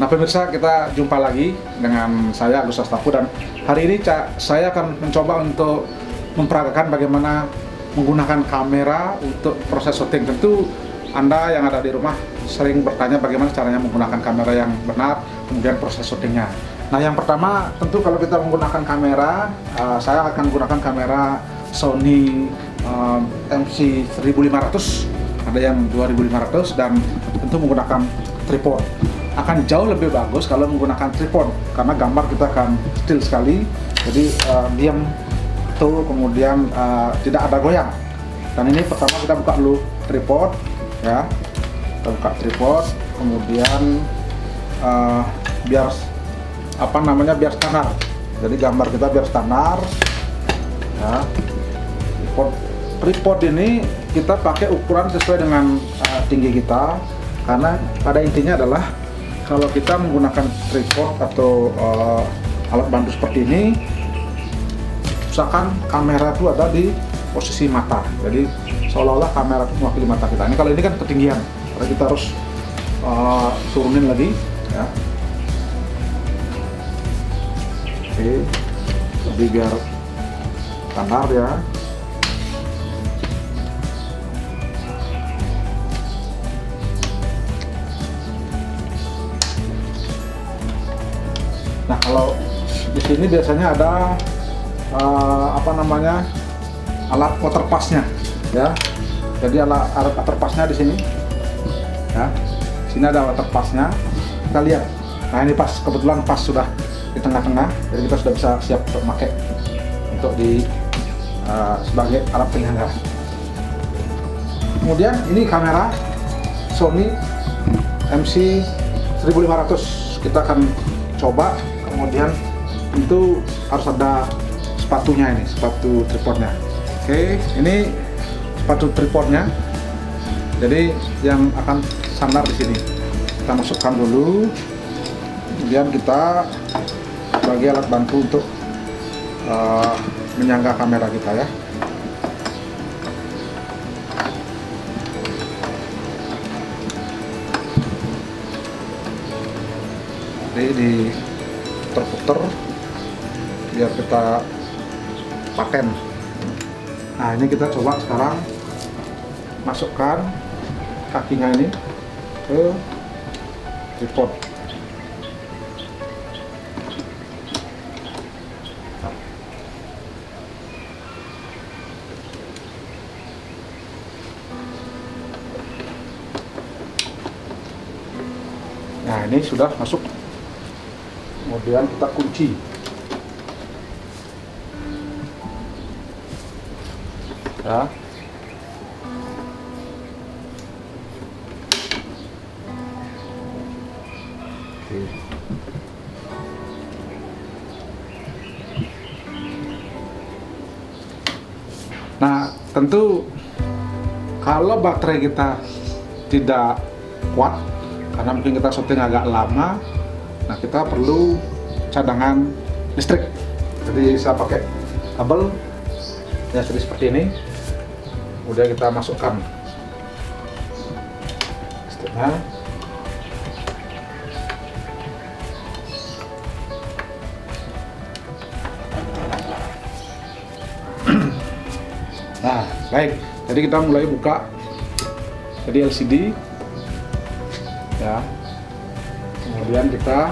Nah pemirsa, kita jumpa lagi dengan saya Agus Astapu, dan hari ini saya akan mencoba untuk memperagakan bagaimana menggunakan kamera untuk proses syuting. Tentu Anda yang ada di rumah sering bertanya bagaimana caranya menggunakan kamera yang benar, kemudian proses syutingnya. Nah yang pertama, tentu kalau kita menggunakan kamera, saya akan menggunakan kamera Sony MC1500, ada yang 2500, dan tentu menggunakan tripod. Akan jauh lebih bagus kalau menggunakan tripod karena gambar kita akan still sekali, jadi diam tuh, kemudian tidak ada goyang. Dan ini pertama kita buka dulu tripod ya, kita buka tripod, kemudian biar biar standar, jadi gambar kita biar standar ya. Tripod ini kita pakai ukuran sesuai dengan tinggi kita, karena pada intinya adalah kalau kita menggunakan tripod atau alat bantu seperti ini, usahakan kamera itu ada di posisi mata, jadi seolah-olah kamera itu mewakili mata kita. Ini kalau ini kan ketinggian, karena kita harus turunin lagi ya. Oke, jadi biar standar ya. Nah kalau di sini biasanya ada alat waterpassnya ya. Jadi alat waterpassnya di sini ya. Sini ada waterpassnya. Kita lihat. Nah ini pas, kebetulan pas sudah di tengah-tengah, jadi kita sudah bisa siap untuk pakai untuk sebagai alat penyangga. Kemudian ini kamera Sony MC1500, kita akan coba. Kemudian itu harus ada sepatunya, ini sepatu tripodnya. Oke, ini sepatu tripodnya. Jadi yang akan sandar di sini. Kita masukkan dulu. Kemudian kita sebagai alat bantu untuk menyangga kamera kita ya. Jadi di puter biar kita paten. Nah ini kita coba sekarang masukkan kakinya ini ke tripod. Nah ini sudah masuk. Kemudian kita kunci ya. Oke. Nah tentu kalau baterai kita tidak kuat, karena mungkin kita syuting agak lama, nah kita perlu cadangan listrik. Jadi saya pakai kabel ya seperti ini. Udah kita masukkan listriknya. Nah baik, jadi kita mulai buka. Jadi LCD ya. Kemudian kita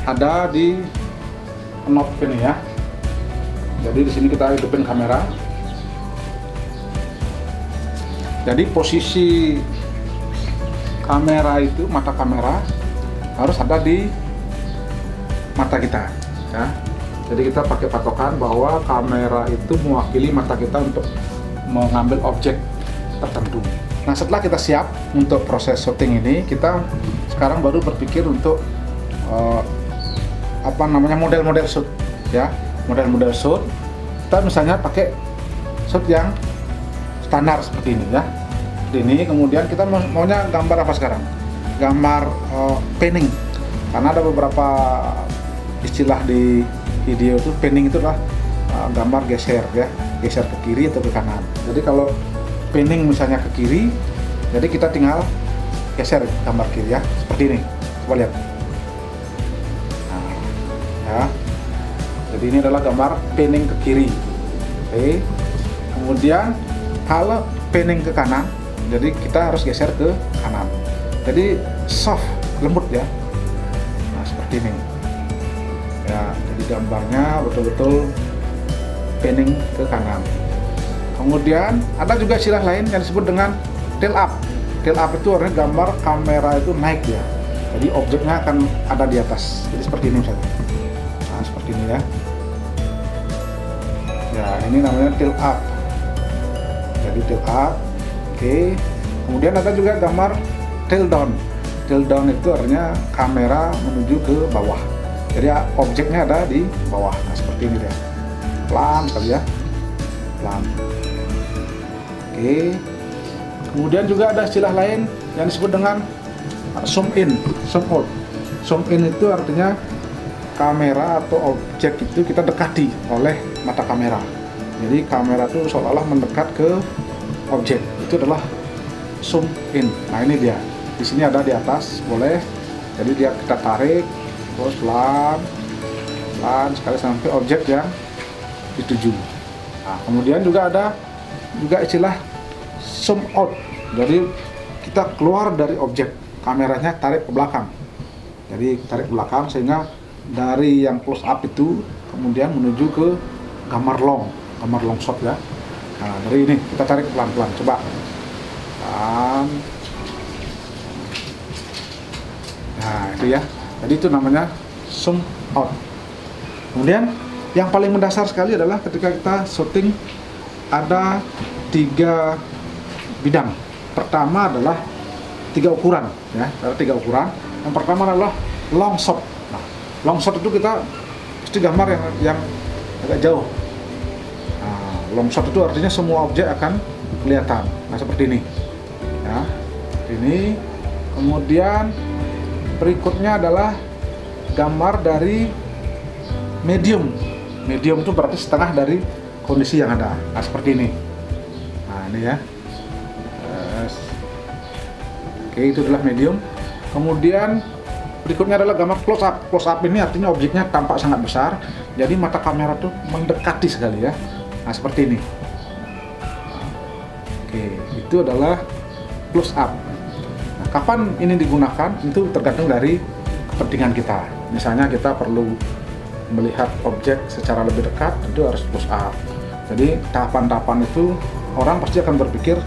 ada di knob ini ya. Jadi di sini kita hidupin kamera. Jadi posisi kamera itu, mata kamera harus ada di mata kita ya. Jadi kita pakai patokan bahwa kamera itu mewakili mata kita untuk mengambil objek tertentu. Nah setelah kita siap untuk proses syuting ini, kita sekarang baru berpikir untuk model-model shoot ya. Model-model shoot kita misalnya pakai shoot yang standar seperti ini ya. Ini kemudian kita maunya gambar apa sekarang? Gambar panning, karena ada beberapa istilah di video itu. Panning itu adalah gambar geser ya, geser ke kiri atau ke kanan. Jadi kalau panning misalnya ke kiri, jadi kita tinggal geser gambar kiri ya, seperti ini. Coba lihat. ya. Jadi ini adalah gambar panning ke kiri. Oke. Kemudian kalau panning ke kanan, jadi kita harus geser ke kanan. Jadi soft, lembut ya. Nah seperti ini. Ya, jadi gambarnya betul-betul panning ke kanan. Kemudian ada juga istilah lain yang disebut dengan tail up. Tail up itu artinya gambar kamera itu naik ya. Jadi objeknya akan ada di atas. Jadi seperti ini misalnya. Nah seperti ini ya. Ya ini namanya tail up. Jadi tail up. Oke. Kemudian ada juga gambar tail down. Tail down itu artinya kamera menuju ke bawah. Jadi objeknya ada di bawah. Nah seperti ini dia. Pelan sekali ya. Pelan. Oke. Kemudian juga ada istilah lain yang disebut dengan zoom in, zoom out. Zoom in itu artinya kamera atau objek itu kita dekati oleh mata kamera. Jadi kamera itu seolah-olah mendekat ke objek. Itu adalah zoom in. Nah ini dia. Di sini ada di atas, boleh. Jadi dia kita tarik, terus pelan sekali sampai objek yang dituju. Nah, kemudian juga ada juga istilah zoom out. Jadi kita keluar dari objek, kameranya tarik ke belakang. Jadi tarik ke belakang sehingga dari yang close up itu kemudian menuju ke gambar long shot ya. Nah dari ini kita tarik pelan-pelan, coba. Nah itu ya. Jadi itu namanya zoom out. Kemudian yang paling mendasar sekali adalah ketika kita syuting ada 3 bidang. Pertama adalah 3 ukuran ya, ada 3 ukuran. Yang pertama adalah long shot. Nah, long shot itu kita mesti gambar yang agak jauh. Nah, long shot itu artinya semua objek akan kelihatan. Nah, seperti ini. Ya. Ini kemudian berikutnya adalah gambar dari medium. Medium itu berarti setengah dari kondisi yang ada. Nah, seperti ini. Nah, ini ya. Oke, itu adalah medium. Kemudian berikutnya adalah gambar close up. Close up ini artinya objeknya tampak sangat besar, jadi mata kamera tuh mendekati sekali ya. Nah, seperti ini. Oke, itu adalah close up. Nah, kapan ini digunakan itu tergantung dari kepentingan kita. Misalnya kita perlu melihat objek secara lebih dekat, itu harus close up. Jadi tahapan-tahapan itu orang pasti akan berpikir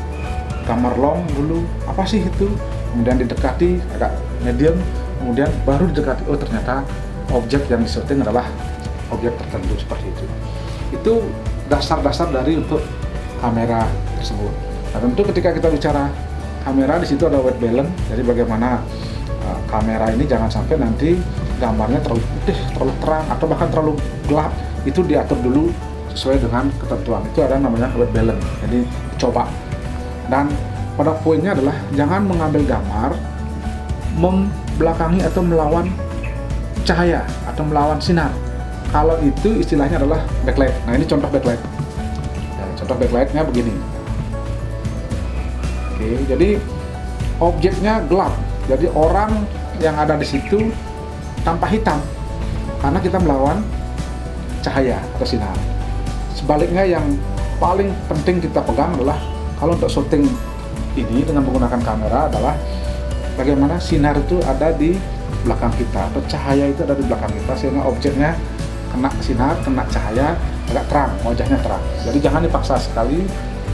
gambar long dulu, apa sih itu? Kemudian didekati agak medium, kemudian baru didekati, oh ternyata objek yang disyuting adalah objek tertentu seperti itu. Itu dasar-dasar dari untuk kamera tersebut. Nah, tentu ketika kita bicara kamera, di situ ada white balance. Jadi bagaimana kamera ini jangan sampai nanti gambarnya terlalu putih, terlalu terang, atau bahkan terlalu gelap. Itu diatur dulu sesuai dengan ketentuan. Itu ada namanya white balance. Jadi coba. Dan pada poinnya adalah jangan mengambil gambar membelakangi atau melawan cahaya atau melawan sinar. Kalau itu istilahnya adalah backlight. Nah ini contoh backlight. Nah, contoh backlightnya begini. Oke, jadi objeknya gelap. Jadi orang yang ada di situ tampak hitam karena kita melawan cahaya atau sinar. Sebaliknya yang paling penting kita pegang adalah kalau untuk syuting ini dengan menggunakan kamera adalah bagaimana sinar itu ada di belakang kita atau cahaya itu ada di belakang kita sehingga objeknya kena sinar, kena cahaya agak terang, wajahnya terang. Jadi jangan dipaksa sekali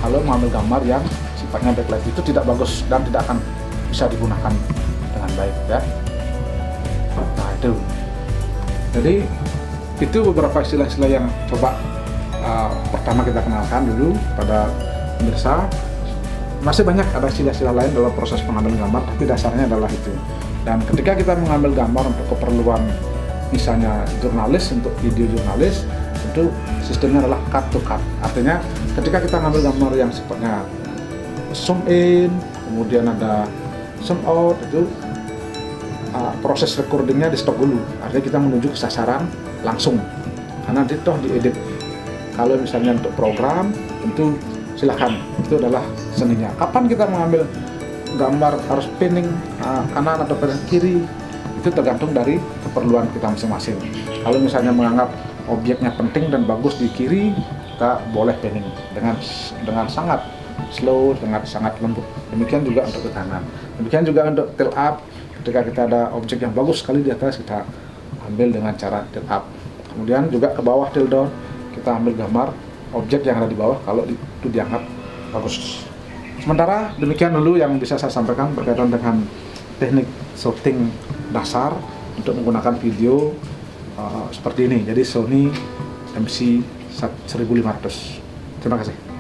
kalau mengambil gambar yang sifatnya backlight, itu tidak bagus dan tidak akan bisa digunakan dengan baik ya. Nah itu. Jadi itu beberapa istilah-istilah yang coba pertama kita kenalkan dulu pada pemirsa. Masih banyak ada istilah-istilah lain dalam proses pengambilan gambar, tapi dasarnya adalah itu. Dan ketika kita mengambil gambar untuk keperluan misalnya jurnalis, untuk video jurnalis, tentu sistemnya adalah cut to cut. Artinya ketika kita mengambil gambar yang sifatnya zoom in, kemudian ada zoom out, itu proses recordingnya di stop dulu. Artinya kita menuju ke sasaran langsung, karena nanti toh diedit. Kalau misalnya untuk program, tentu silahkan, itu adalah seninya. Kapan kita mengambil gambar harus panning kanan atau panning kiri, itu tergantung dari keperluan kita masing-masing. Kalau misalnya menganggap objeknya penting dan bagus di kiri, kita boleh panning dengan sangat slow, dengan sangat lembut. Demikian juga untuk ke kanan. Demikian juga untuk tilt up, ketika kita ada objek yang bagus sekali di atas, kita ambil dengan cara tilt up. Kemudian juga ke bawah tilt down, kita ambil gambar objek yang ada di bawah kalau itu dianggap bagus. Sementara demikian dulu yang bisa saya sampaikan berkaitan dengan teknik shooting dasar untuk menggunakan video seperti ini. Jadi Sony MC 1500. Terima kasih.